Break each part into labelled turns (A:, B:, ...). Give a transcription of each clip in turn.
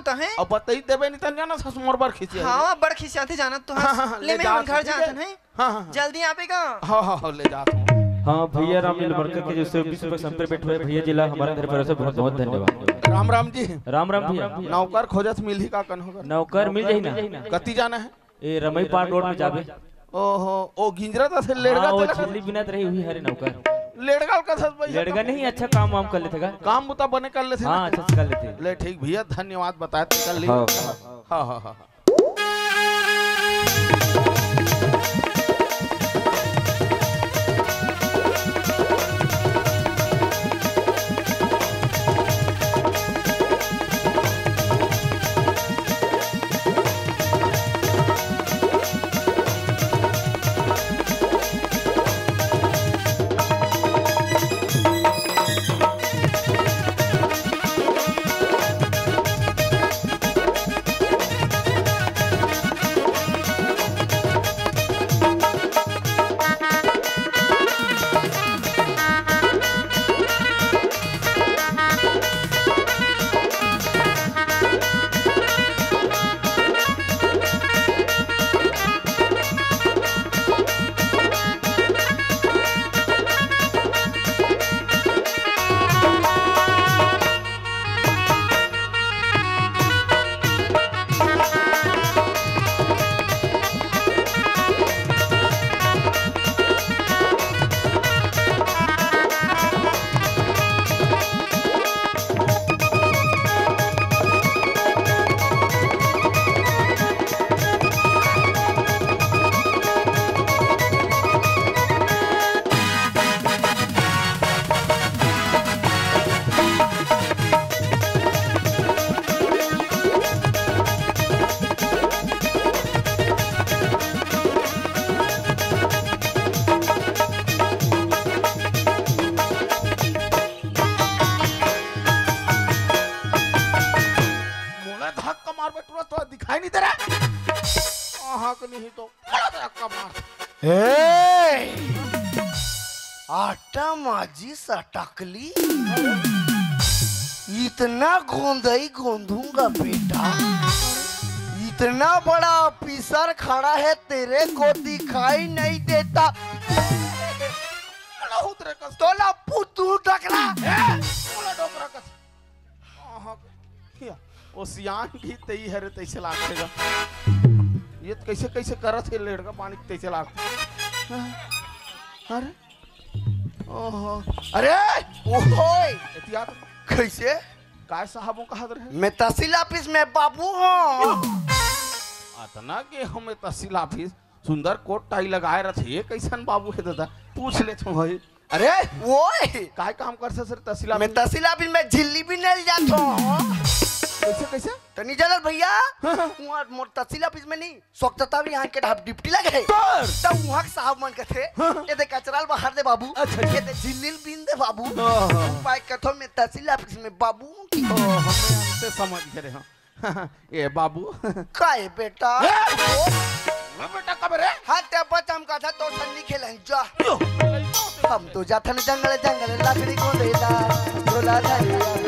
A: होता है
B: अब बताई देबे नहीं त जाना सस मोर बर खिसिया
A: हां बड़ खिसियाते जानत तो ले मैं घर जात है
B: हां
A: जल्दी आवेगा
B: हां ले जात हूं।
C: हाँ भैया रामलीला बरकर के जैसे विश्व पर संपर्क बैठे हुए भैया जिला हमारे घर पर बहुत बहुत धन्यवाद।
B: राम राम जी।
C: राम राम भैया।
B: नौकर खोजत मिल ही का कन होगा
C: नौकर मिल जाही ना
B: कति जाना है
C: ए रमई पार रोड में जाबे
B: ओहो ओ गिंजरा त से लेड़गा
C: वो
B: ते
C: छिल्ली बिना रही हुई हरे नौकर
B: लेड़गा का सस भैया
C: लड़का नहीं अच्छा काम वाम कर लेते का
B: काम बुता बने कर लेते
C: हाँ अच्छा कर लेते
B: ले ठीक भैया धन्यवाद बताए तो कर ली हां हां हां दिखाई नहीं दे रहा नहीं तो
D: आटा माजी सटकली इतना गोंदई गोंदूंगा बेटा। इतना बड़ा ऑफिसर खड़ा है तेरे को दिखाई नहीं देता तोला पुतू डकरा
B: ओ सियान की तई है रे तैसे लागेगा ये कैसे कैसे करत है लेड़ का पानी तैसे लागते अरे ओहो अरे
D: ओहोय
B: एहतियात
D: कैसे
B: काय साहबों का हाथ रहे
D: मैं तहसील ऑफिस में बाबू हूँ
B: अतना के हमें तहसील ऑफिस सुंदर कोट टाई लगाए रहे ये कैसन बाबू है दादा पूछ ले तुम भाई
D: अरे वो
B: काय काम कर सर तहसील
D: मैं तहसील ऑफिस में झिल्ली भी नहीं जाता हूँ
B: कैसे कैसे
D: तो नहीं जानल भैया वहाँ मोर तहसील ऑफिस में नहीं स्वच्छता भी यहाँ के डिप्टी लगे तब वहाँ के साहब मन कहते ये दे कचराल बाहर दे बाबू ये दे झिल्ली बीन दे बाबू बाइक कथो में तहसील ऑफिस में बाबू
B: हमसे समझ गए हाँ ये बाबू
D: काय बेटा
B: बेटा कब रे
D: हाँ ते बचम का था तो सन्नी खेलन जा हम तो जाते न जंगल जंगल लकड़ी को देला झोला धरिया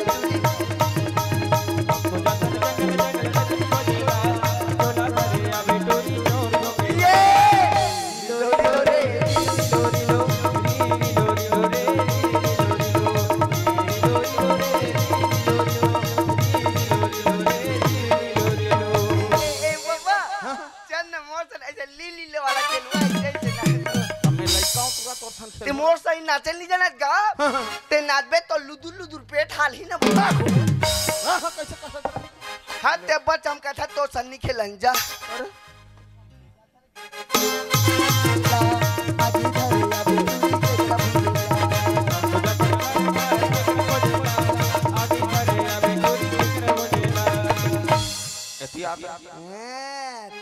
D: मोर सही नाचल नहीं जानत गा ते नाचबे तो लुदुर लुदुर पेट हाल ही ना बोला
B: कैसे कैसे
D: हां ते बच हम कहता तो सन्नी खेलन जा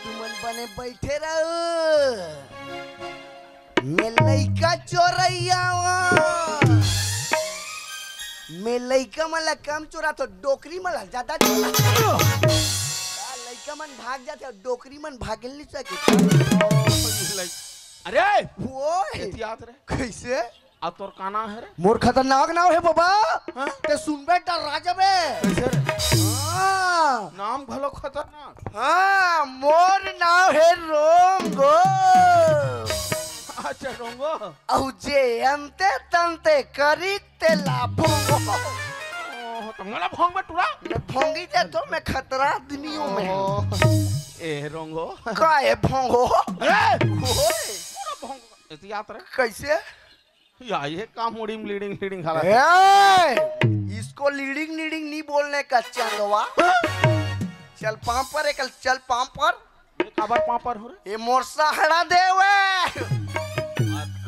D: तुमन बने बैठे रहो मैं लइका चोरैया मैं लइका मला काम चोरा तो डोकरी मला ज्यादा लइका मन भाग जाते डोकरी मन भागल नहीं सके
B: अरे
D: वो
B: एहतियात रे
D: कैसे
B: अब तोर काना है रे
D: मोर खतरनाक नाम है बाबा ते सुनबे डर राजबे
B: कैसे रे
D: हां
B: नाम अच्छा रोंगो
D: औ जे अंते तंते करी ते लाभोंगो
B: ओह तो मला भोंग में टुरा
D: मैं भोंगी जे तो मैं खतरा आदमियों में हूँ।
B: ओह, ए रोंगो
D: का है भोंगो
B: ए
D: ओए
B: पूरा भोंग इतनी याद रहे
D: कैसे
B: या ये काम मुड़ीम लीडिंग खाला
D: ए, इसको लीडिंग लीडिंग नहीं बोलने का चंदवा चल पाम पर एक चल पाम पर
B: ये काबर पापर हो रे
D: ये मोर सहारा दे वे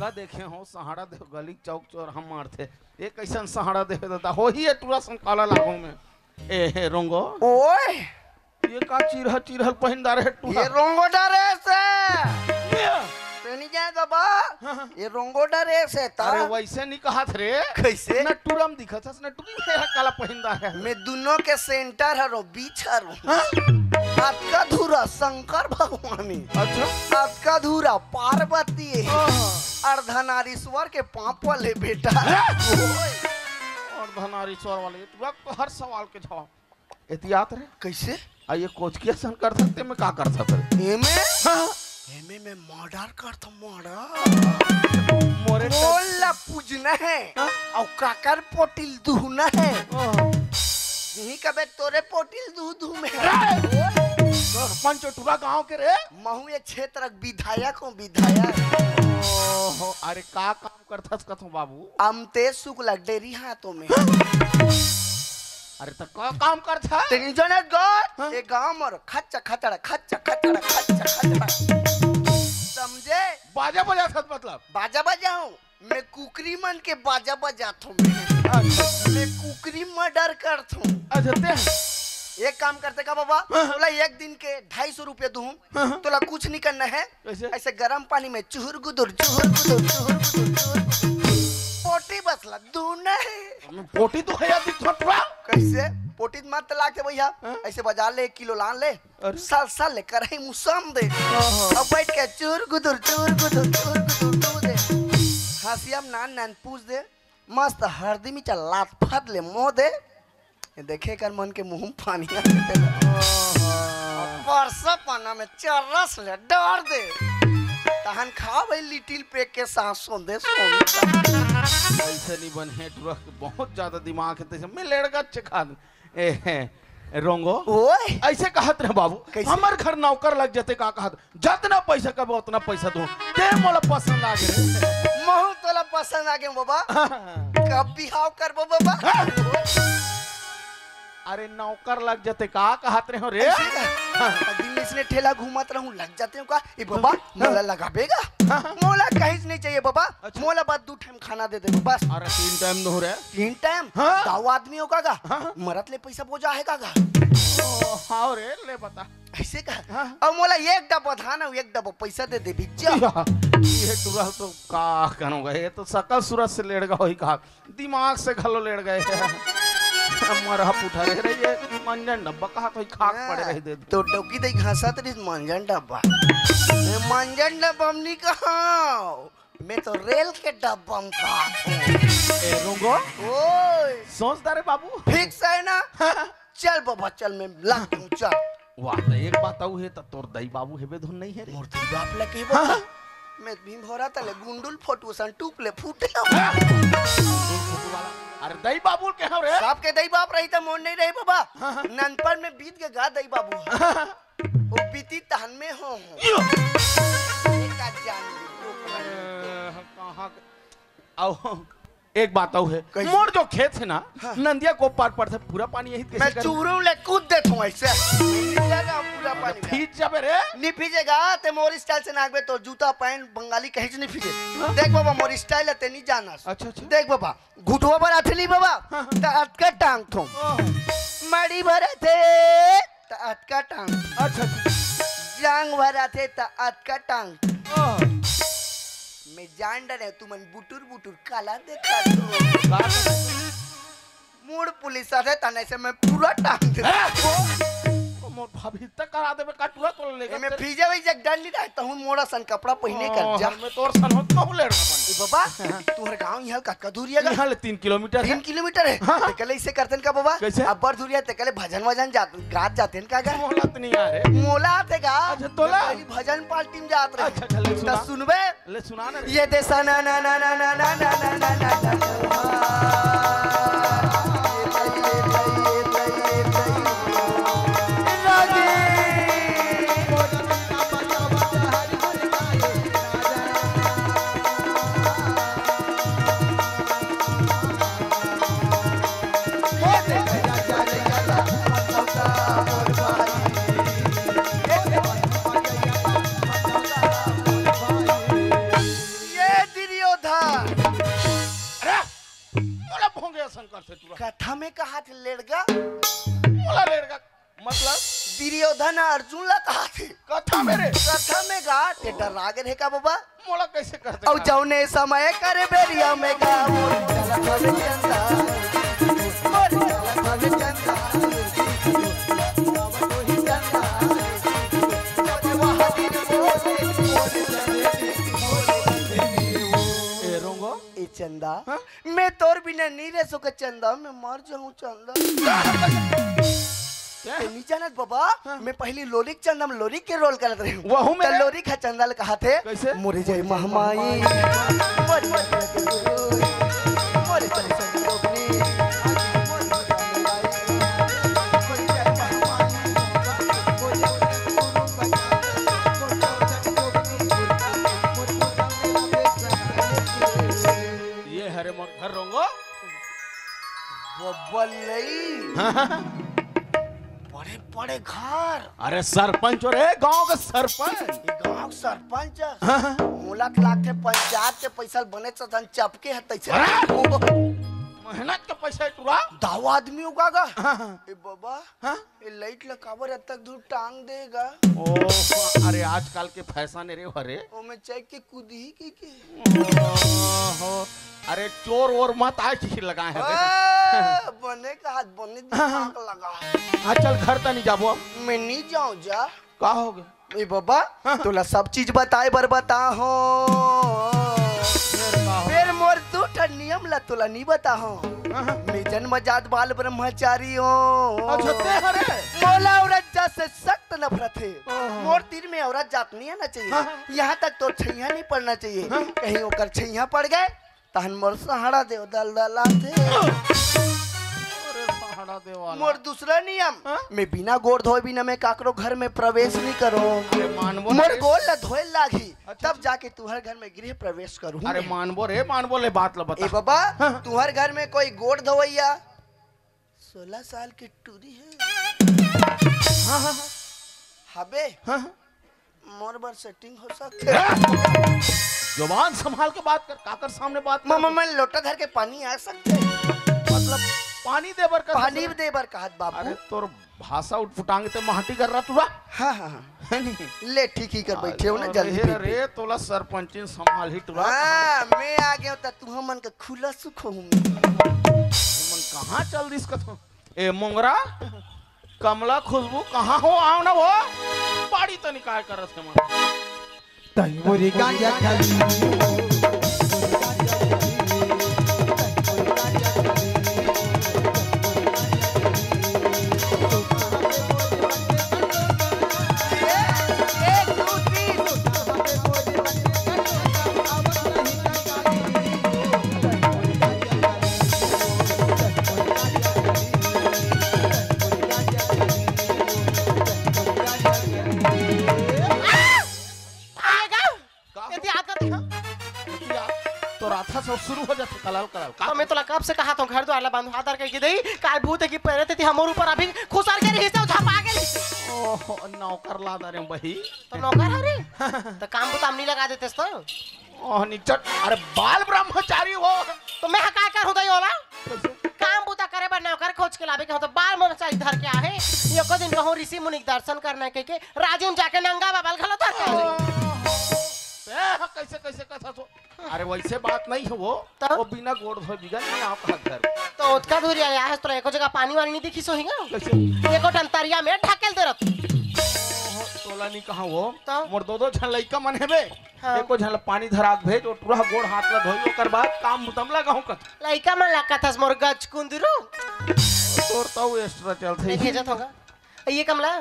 B: का देखे हो सहारा दे गली चौक चौर हम मारते ये कैसन सहारा दे देता हो ही है टूरा सन काला लागो में ए रोंगो
D: ओए
B: ये का चिरहल पहिंदा रहे टूरा
D: ये रोंगो डरे से
B: ये
D: तेनी जाए दबा ये रोंगो डरे से ता
B: अरे वैसे नहीं कहा थे रे
D: कैसे
B: न टूरम दिखा था न टूरी है काला पहिंदा है
D: मैं दोनों के सेंटर हरो बीच हरो आपका धूरा शंकर भगवानी
B: अच्छा
D: आपका धूरा पार्वती अर्धनारीश्वर के पाप वाले बेटा ओए,
B: और धनारीश्वर वाले टूरा को हर सवाल के जवाब एहतियात रे
D: कैसे
B: आइए कोच किया सन कर सकते मैं का कर सकते
D: एमे
B: हाँ
D: एमे में मर्डर कर तो मर्डर
B: मोरे
D: बोला पूजना है और काकर पोटिल दूहना है यही कबे तोरे पोटिल दूधू में
B: सरपंच टूरा गांव के रे
D: महू ये क्षेत्र विधायक हूँ विधायक
B: ओहो अरे का काम करथस कथो बाबू
D: अमते शुक्ला डेरी हाथों में
B: अरे तो का काम करथा
D: तेरी जने गो ये गांव मर खच्चा खचड़ा समझे
B: बाजा बजा थत मतलब
D: बाजा बजाऊं मैं कुकरी मन के बाजा बजाता हूँ मैं कुकरी मर्डर करता हूँ
B: अच्छा ते
D: एक काम करते का बाबा तोला एक दिन के 250 रुपये दूं तोला कुछ नहीं करना है
B: कैसे?
D: ऐसे गर्म पानी में चुहुर गुदुर पोटी बसला दूना है
B: पोटी तो है यार छोटवा
D: कैसे पोटी मत ला के भैया ऐसे बाजार ले 1 किलो लान ले
B: अरे।
D: साल ले कर मुसम दे अब बैठ के चुर गुदुर दू दे हसियम नान पूछ दे मस्त हरदी में चल लात फाद ले मोह दे ये देखे कर मन के मुंह में पानी आ परसा पाना में चरस ले डर दे तहन खा भाई लिटिल पेक के साथ सोंदे
B: ऐसे नहीं बने टूरा बहुत ज्यादा दिमाग है तैसे मैं लड़का चखा ए रोंगो
D: ओए
B: ऐसे कहत रहे बाबू
D: कैसे?
B: हमर घर नौकर लग जते का कहत जितना पैसा कब उतना पैसा दो ते मोला पसंद आ गए
D: महू तोला पसंद आ गए बाबा कब बिहाव करबो बाबा
B: अरे नौकर लग जते का कहत रहे हो रे
D: दिन में इसने ठेला घूमत रहूं लग जाते हो का ये बाबा मोला लगाबेगा मोला कहीं नहीं चाहिए बाबा
B: अच्छा।
D: मोला बाद 2 टाइम खाना दे दे बस
B: अरे 3 टाइम दो रे
D: 3 टाइम
B: हाँ।
D: दाऊ आदमी होगा गा
B: हाँ।
D: मरत ले पैसा बोझा है का
B: हाँ रे ले बता
D: ऐसे का
B: हाँ।
D: और मोला एक डब्बा धान और एक डब्बा पैसा दे दे बिज्जा
B: ये टूरा तो का करूंगा ये तो सकल सूरत से लेड़ गया ही कहा दिमाग से घलो लेड़ गए मरहा पुठा रह रही है मंजन डब्बा कहा तो खाक पड़े रही दे
D: तो डोकी दे घासा तेरी मंजन डब्बा मंजन डब्बा हमनी कहा मैं तो रेल के डब्बा में खा
B: ए रुंगो
D: ओए
B: सोचदा रे बाबू
D: फिक्स है ना चल बाबा चल मैं लग दूं चल
B: वाह तो एक बात आऊ है तो तोर दई बाबू हेबे धुन नहीं है रे
D: मूर्ति बाप लगे बाबा मैं भीम भरा तले गुंडुल फोटो सन टूप ले फूटे
B: अरे दई बाबू के हो रे
D: साहब के दई बाप रही था मोन नहीं रही बाबा ननपन में बीत के गा दई बाबू वो बीती तहन में हो एक आज जान ली।
B: कहां आओ एक बात आऊ है
D: कैसे?
B: मोर जो खेत है ना नंदिया को पार पड़ता पूरा पानी यही
D: मैं चूरू ले कूद देता हूँ ऐसे जाएगा पूरा पानी में।
B: फीज जाबे रे
D: नहीं फीजेगा ते मोर स्टाइल से नागबे तो जूता पैंट बंगाली कहीं से नहीं फीजे देख बाबा मोर स्टाइल है ते नहीं जाना
B: अच्छा अच्छा
D: देख बाबा घुटवा पर अठली बाबा त अटका टांग थो मड़ी भरे थे त अटका टांग
B: अच्छा
D: जांग भरा थे त अटका टांग
B: अच्छा
D: मैं जान डरे तू मन बुटुर बुटुर काला देखा तो मूड पुलिस आते तने से मैं पूरा टांग दे
B: अभी तक करा देबे कटुआ तो लेगा
D: एमे फ्रीजे वही जग डाल ली रहा तो हूं मोड़ा सन कपड़ा पहिने कर जा
B: मैं तोर सन होत कहू लेड़
D: ए बाबा तोहर गांव यहाँ कतका दूरिया गा
B: यहाँ ले 3 किलोमीटर है
D: 3 किलोमीटर है ते कले इसे करतन का बाबा
B: कैसे?
D: अब बड़ दूरिया ते कले भजन वजन जात गात जातेन का गा
B: मोहलत नहीं आ रे
D: मोला आते गा
B: अच्छा, तोला?
D: पहली भजन पार्टी में जात रहे
B: अच्छा, ले सुना।
D: तो सुनबे
B: ले सुना ना रे।
D: ये देसा ना ना ना ना ना ना ना ना ना ना
B: मोला भोंगे शंकर से तू
D: कथा में कहा थे लेड़गा
B: मोला लेड़गा मतलब
D: दुर्योधन अर्जुन ला कहा थे
B: कथा मेरे
D: कथा में गा ते डरा गए है का बाबा
B: मोला कैसे करते
D: औ जौने समय करे बेरिया में गा मोर चला थवे चंदा मोर चला थवे चंदा वही चंदा वहां दिन
B: ए रोंगो
D: ए चंदा मैं तोर बिना नहीं रह सके चंदा मैं मर जाऊं चंदा नहीं जानत बाबा मैं पहली लोरिक चंदा में लोरिक के रोल करत रही हूं
B: वहु में
D: लोरिक है चंदा ले कहा थे
B: कैसे?
D: मोरे जय महमाई मोरे चले संग गोपनी
B: ये हरे मोर घर रोंगो
D: बबलई बड़े बड़े घर
B: अरे सरपंच रे गांव का सरपंच
D: ये गांव सरपंच मूलक लाख थे पंचायत के पैसा बने सदन चपके है तैसे
B: मेहनत का पैसा टुरा
D: दाव आदमी उगागा ए बाबा ये लाइट लकावर तक दूर टांग देगा
B: ओ अरे आजकल के फैशन रे हरे
D: ओ मैं चेक के कूदी के
B: ओहो अरे चोर और मत आज ही लगाए हैं
D: बने का हाथ बने दिमाग लगा
B: हाँ चल घर तक नहीं जाबो
D: मैं नहीं जाऊं जा
B: का हो गया
D: ए बाबा तोला सब चीज बताए बर बता हो फिर मोर तू नियम ला तोला नहीं बता हो मैं जन्मजात बाल ब्रह्मचारी हो
B: अच्छा ते हरे
D: मोला औरत जात से सख्त नफरत है मोर तीर में औरत जात नहीं आना चाहिए यहाँ तक तो छैया नहीं पड़ना चाहिए कहीं ओकर छैया पड़ गए तहन मोर सहारा दे दल दलाते
B: सहारा देवाला
D: मोर दूसरा नियम मैं बिना गोड़ धोए बिना मैं काकरो घर में प्रवेश नहीं करो
B: अरे मानबो
D: मोर गोड़ ला धोए लागी तब जाके तुहर घर में गृह प्रवेश करूँ
B: अरे मानबो ले बात ला
D: ए
B: बता
D: बाबा तुहर घर में कोई गोड़ धोइया 16 साल की टूरी है हबे मोर बार सेटिंग हो सकते
B: जुबान संभाल के बात कर काकर सामने बात कर
D: मैं लोटा धर के पानी आ सकते
B: मतलब पानी देबर कर
D: पानी दे बर कहत बाबू
B: अरे तोर भाषा उठफुटांग ते माटी कर रहा तुरा
D: हाँ हाँ ले ठीक ही कर बैठे हो ना जल्दी
B: रे रे तोला सरपंचिन संभाल ही तुरा
D: हाँ मैं आ गया तो तू हमन का खुला सुख हूँ
B: मन कहाँ चल दिस कथो ए मोंगरा कमला खुशबू कहाँ हो आओ ना वो पाड़ी तो निकाय करत है मन
E: तई मोरी गांजा खाली
B: शुरू हो जाते कलाल कलाल
A: तो मैं तोला कब से कहा था घर द्वार ला बांधो आदर के दई काय भूत की पहरे थे हमर ऊपर अभी खुसार के रही से झपा गेली
B: ओहो नौकर ला दरे बही
A: तो नौकर हरे तो काम बुताम नहीं लगा देतेस तो
B: ओह निचट अरे बाल ब्रह्मचारी हो
A: तो मैं का कर हो गई होला काम बुता करे बर नौकर खोज के लावे के हो तो बाल ब्रह्मचारी धर के आहे ये को दिन कहूं ऋषि मुनि दर्शन करने के राजीव जाके नंगा बाबल खलो धर के
B: कैसे कैसे कथा तो अरे वैसे बात नहीं है वो वो बिना गोड़ धोए बिगड़ नहीं आप घर
A: तो ओतका धुरिया आया है तो एको जगह पानी वाली नहीं दिखी सोहिगा
B: कैसे
A: एको टंतरिया में ढकेल दे रत
B: नहीं कहा वो
A: तो?
B: मोर दो झन लइका मन हेबे
A: हाँ।
B: एको झन पानी धराक भेज और पूरा गोड़ हाथ ला धोई ओकर बाद काम बुतम ला कहूं कत
A: लइका मन लगा था मोर गच कुंदरू
B: तोर तो एक्स्ट्रा चलथे
A: नहीं भेजत होगा ये कमला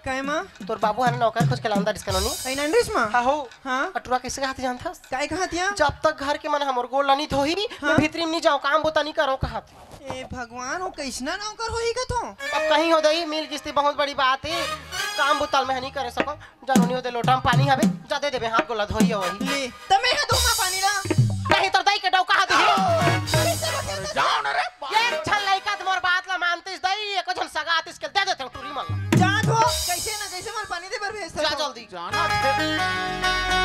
F: काय मां
A: तोर बाबू हन नौकर खोज के लांदा डिस्कनोनी
F: आई नंदिस मां
A: हाँ हो
F: हां
A: अटुआ कैसे कहते जानता
F: काय कहतिया
A: जब तक घर के मन हमर गोड़ लनी धोई मैं भीतरी में नहीं जाऊं काम बोता नहीं करो कहत
F: ए भगवान वो कैसना नौकर होई का तो
A: अब कहीं हो दई मिल किस्ती बहुत बड़ी बात है काम बुतल में नहीं करे सको जानोनी हो दे लोटा में पानी हवे जा दे देबे हाथ गोला धोई वही
F: ले तमे है धोमा पानी ला
A: नहीं तो दई के डौ कहा दे
B: जाओ ना रे
A: ये छल लइका मोर बात ला मानतिस दई एको जन सगा आतिस के दे देते टूरी मन
F: जा धो कैसे ना कैसे मन पानी दे पर भेज
A: जा जल्दी
B: जाना थे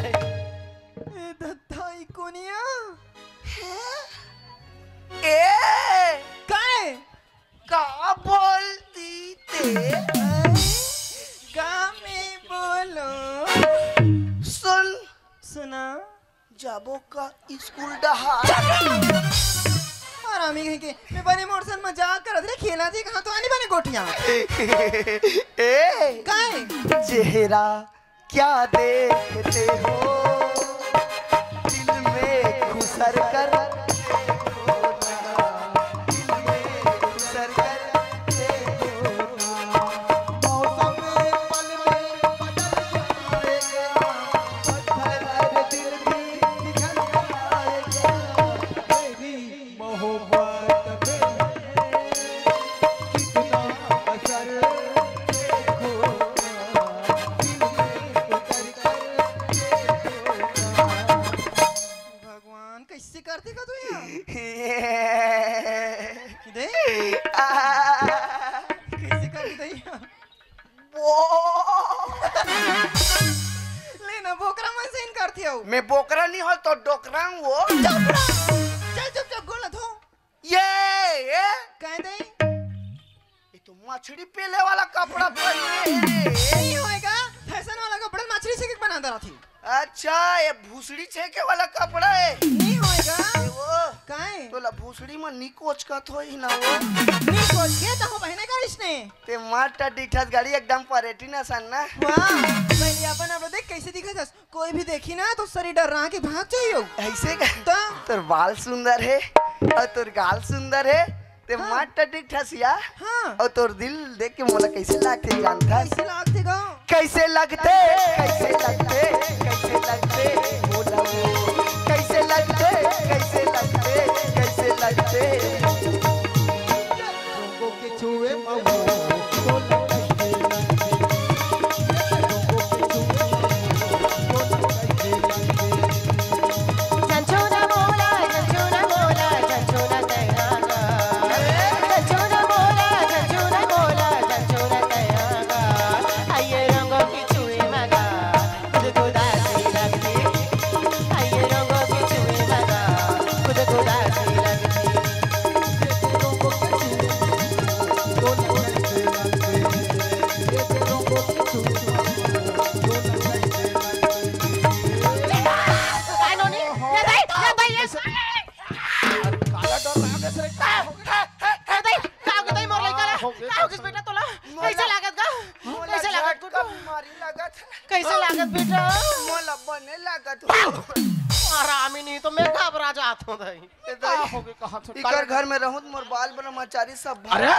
F: ए दत्ताई कोनिया
D: ए
F: काय
D: का बोलती ते
F: का में बोलो
D: सुन
F: सुना
D: जाबो का स्कूल डहा
F: आरामी कहीं के मैं बने मोरसन मजाक करत रे खेला थी कहां तो आनी बने गोटियां
D: ए
F: काय
D: चेहरा क्या देखते हो दिल में घुसर कर देखो ना, दिल में घुसर कर देखो ना। मौसम पल में बदल जाएगा, पत्थर दिल भी पिघल जाएगा।
E: तेरी मोहब्बत में कितना असर देखो
F: भगवान कैसे करते का तू यहाँ दे कैसे करते थे यहाँ लेना बोकरा मन से इन करती हो
D: मैं बोकरा नहीं हो तो डोकरा हूँ वो
F: चल चुप चुप गोला थो
D: ये
F: कह दे
D: ये तो मछली पेले वाला कपड़ा पहने
F: नहीं होएगा फैशन वाला कपड़ा मछली से बना दे रही
D: अच्छा ये भूसड़ी छेके वाला कपड़ा है
F: नहीं होएगा
D: ये वो
F: काहे
D: तोला भूसड़ी में निकोच का थोई ना वो
F: नहीं कोच के तो बहने का रिश्ते
D: ते माटा डिठस गाड़ी एकदम परेटी ना सन ना
F: वाह पहले अपन अब देख कैसे दिखा था कोई भी देखी ना तो शरीर डर रहा के भाग जाइयो
D: ऐसे का
F: तो
D: तोर बाल सुंदर है और तोर गाल सुंदर है ते माटा डिठस या
F: हाँ
D: और तोर दिल देख के मोला कैसे लगते जानता
F: कैसे लागते गो
D: कैसे लगते कैसे लगते कैसे लगते बोला वो कैसे लगते कैसे लगते कैसे लगते
E: लोगों के छुए मऊ तो लगते
A: झंझोना मोला झंझोना मोला झंझोना कयागा झंझोना मोला झंझोना मोला झंझोना कयागा आइए रंगों की छुए मगा खुद को दासी लगती आइए रंगों की छुए मगा खुद को दासी लगती आई नो नहीं ये दई ये
B: काला डर रहा है रे
A: दई काव के दई मोर लइका ला काव किस बेटा तोला कैसे लागत गा कैसे लागत
D: का
A: गुड्डू
D: बीमारी लागत
A: कैसे लागत बेटा
D: मोला बने लागत
A: आरामी नहीं तो मैं घबरा जात हूं दई
B: का हो गए कहां से
D: इकर घर में रहूं तो मोर बाल ब्रह्मचारी सब
B: अरे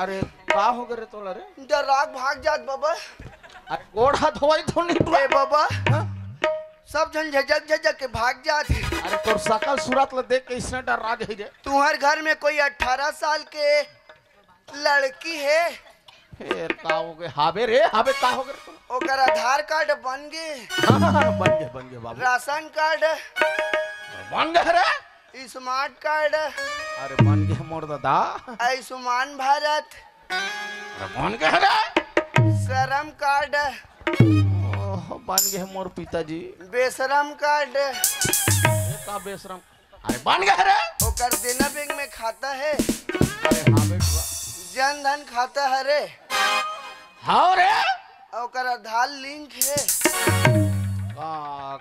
B: अरे का हो गए रे तोला रे
D: डराक भाग जात बाबा
B: अरे गोड़ हाथ धोई तो नहीं
D: ए बाबा सब जन झजक झजक के भाग जात
B: अरे तोर सकल सूरत ल देख के इसने डर रहा है रे
D: तुम्हारे घर में कोई 18 साल के लड़की है
B: फिर का हो गए हावे रे हावे का हो गए तू
D: ओकर आधार कार्ड बन गए
B: बन गए बाबू
D: राशन कार्ड
B: बन गए रे
D: स्मार्ट कार्ड
B: अरे बन गए मोर दादा
D: आयुष्मान भारत
B: अरे बन गए रे
D: श्रम कार्ड
B: ओह बन गए मोर पिताजी।
D: बेशरम कार्ड
B: का बेशरम? अरे बन गए रे।
D: ओकर देना बैंक में खाता है,
B: अरे हाँ बेटवा।
D: जन धन खाता है रे,
B: हाँ रे।
D: ओकर आधार लिंक है,
B: का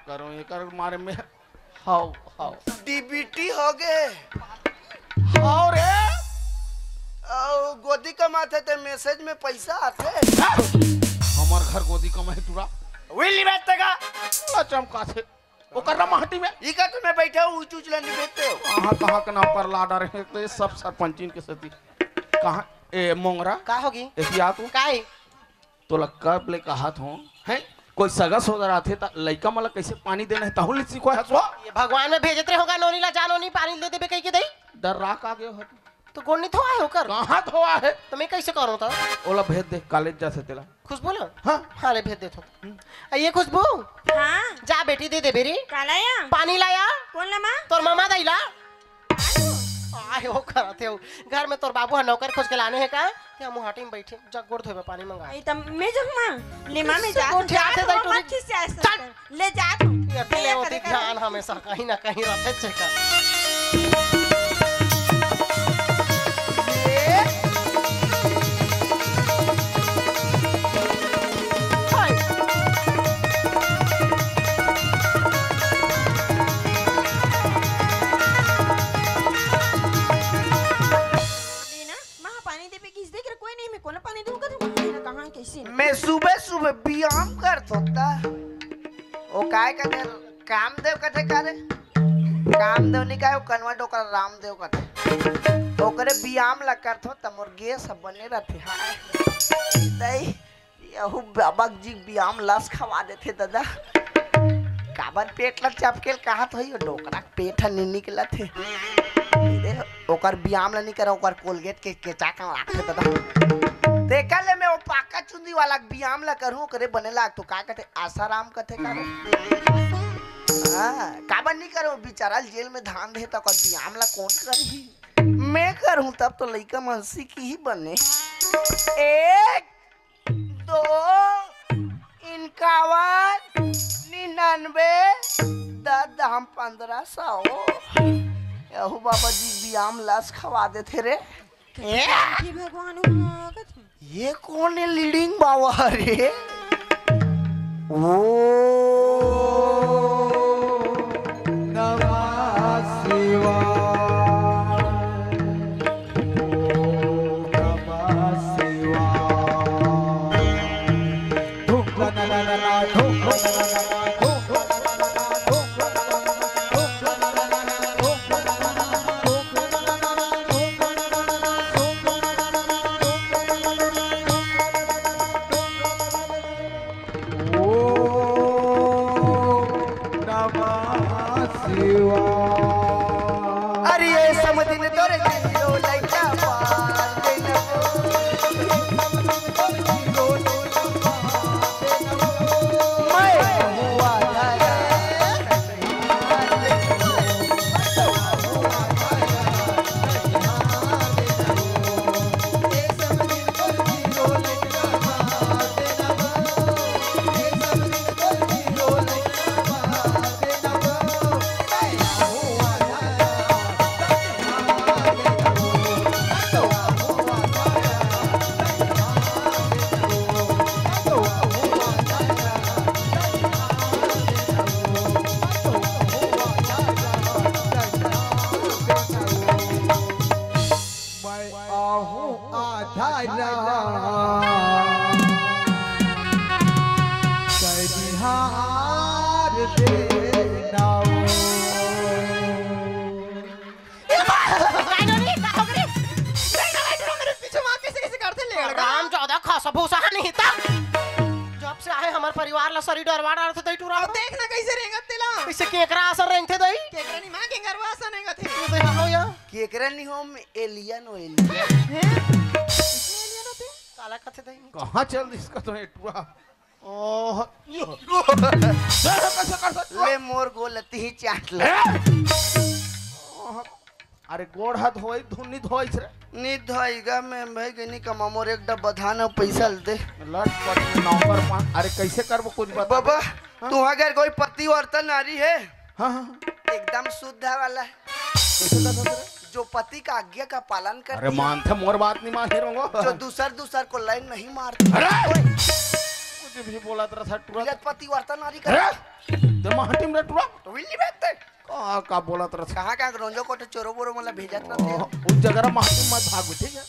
B: करूं एकर मारे में हाउ हाउ
D: डीबीटी हो गए,
B: हाउ रे।
D: और गोदी का माथे ते मैसेज में पैसा आते।
B: हमार घर गोदी कम है तुरा
D: विली बैठेगा
B: चमका से ओकर ना महटी में
D: ई का तुम्हें बैठे हो ऊंच ऊंच लेने बैठते हो।
B: कहाँ के नाम पर लाडा रहे तो ये सब सरपंचीन के सती कहाँ ए मोंगरा
A: का होगी
B: एसिया तू
A: काई
B: तो लक्का ले कहा था हैं कोई सगा सोदर आथे ता लइका मला कैसे पानी देना है ताहुल सीखो हसवा
A: ये भगवान में भेजते होगा नोनी ला जानो नहीं पानी ले देबे कई के दई
B: डर राख आ गयो हट
A: तो गोड़ नहीं थोआ है होकर
B: कहाँ थोआ है
A: तो मैं कैसे करूं तो
B: ओला भेज दे कॉलेज जा से तेला
A: खुशबू लो
B: हाँ
A: हाँ ले भेज देता हूं ये खुशबू
G: हाँ
A: जा बेटी दे दे बेरी
G: कालाया
A: पानी लाया
G: कौन लमा
A: तोर मामा दैला आए हो करते हो घर में तोर बाबू नौकर खोज के लाने हैं का क्या मुहाटी में बैठे जग गोड़ धोबे पानी मंगा
G: आई तम मैं जो मां लेमा में जा
A: उठ जाते दई टूरी
G: अच्छी से ऐसा ले जा तू
A: अकेले होती ध्यान हमेशा कहीं ना कहीं रहते चेका
D: मैं सुबह सुबह व्यायाम करत होता ओ काय कहते कामदेव कहते करे कामदेव नहीं काय कन्वर्ट होकर रामदेव कहते ओकरे व्यायाम ला करत हो त मोर गे सब बने रहते हाय दई यहु बाबा जी व्यायाम लास खवा देते दादा काबर पेट ला चपकेल कहत होई डोकरा पेट नहीं निकला थे ओकर व्यायाम ला नहीं करे ओकर कोलगेट के केचा का राखे दादा देखा ले मैं वो पाका चुंदी वाला व्यायाम ला करूं करे बने लाग तो का कहते आसाराम कहते करे हां काबर नहीं करो बेचारा जेल में धान दे तो व्यायाम ला कौन करही मैं करूं तब तो लइका मनसी की ही बने 1 2 51 99 10 हम 1500 यहू बाबा जी व्यायाम लाश खवा देते रे
G: कि भगवान
D: ये कौन है लीडिंग बाबा रे ओ
E: नमः शिवाय नमः शिवाय धूप ला ला ला ला धूप ला ला ला ला धूप ला ला ला ला धूप ला ला ला ला धूप ला ला ला ला धूप ला ला ला ला धूप ला ला ला ला धूप ला ला ला
D: अरे ये समझने तोरे जीरो लइका पार देना मैं हुआ धारा
A: जब से आए हमार परिवार ला सरी डरवा डर थे टूरा
F: अब देखना कैसे रहेगा तेला
A: कैसे केकरा असर रेंग थे दई
F: केकरा नहीं मां के घरवा सा नहीं गथे
A: तू देखा हो या
D: केकरा नहीं हो एलियन हो एलियन
A: काला कथे दई
B: कहाँ चल इसका तो एटुआ ओह कैसे कर सकते
D: ले मोर गोलती ही चाट ले
B: अरे गोड़ हाथ होई धुनी धोई रे
D: नी धोइगा मैं भाई गनी कमा मोर एक डब्बा धान और पैसा दे
B: लट पट में नौकर पा अरे कैसे करबो कुछ बता
D: बाबा तू अगर कोई पति औरत नारी है
B: हां हां
D: एकदम शुद्ध वाला है
B: कैसे कर रे
D: जो पति का आज्ञा का पालन करती
B: अरे मानते मोर बात नहीं मान रहो
D: जो दूसर को लाइन नहीं मारती
B: अरे कुछ भी बोला तेरा था तुरंत
D: पति औरत नारी कर
B: दे माटी में टुरा
D: तो विल्ली बैठते
B: का बोला तेरा
D: कहां रोंजो को तो चोरो बोरो मला भेजत रहते
B: उस जगह माटी मत भाग ठीक है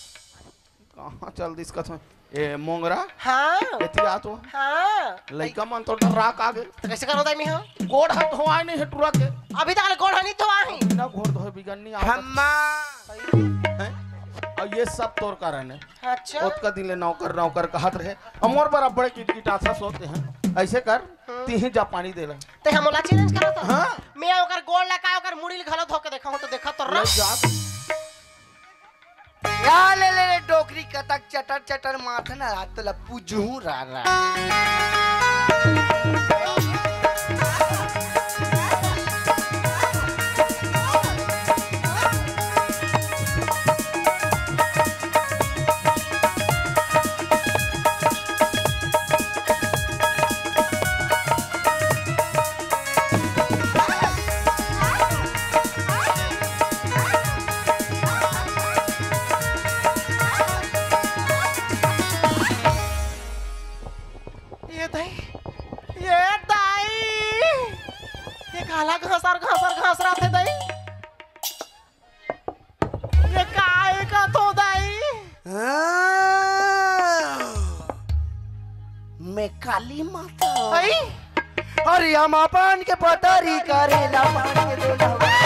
B: कहां चल दिस का ए मोंगरा
A: हाँ
B: एती आ तो
A: हाँ
B: लइका मन तो डराक आ गए
A: तो कैसे करो दाई में हाँ
B: गोड़ हाथ धोआ नहीं है टुरा के
A: अभी तक गोड़ नहीं तो आही
B: ना घोड़ धोए बिगन्नी आ
D: हम्मा
B: और ये सब तोर कारण है
A: अच्छा
B: ओत का दिले नौकर कहत रहे हमर बराबर किटकिटासा सोते हैं ऐसे कर तीही जा पानी देला
A: ते हमला चैलेंज करा था
B: हाँ।
A: मैं ओकर गोड़ लगा ओकर मुड़ी घलो धो के देखा हूं तो देखा तो
B: ले जा
D: या ले डोकरी कटक चटर चटर माथा ना हाथ तो पूजू रा
A: काला घासर रहा थे दाई ये काय का तो दाई
D: मैं काली माता
A: आई
D: अरे हम अपन के पतारी करेला पान के देला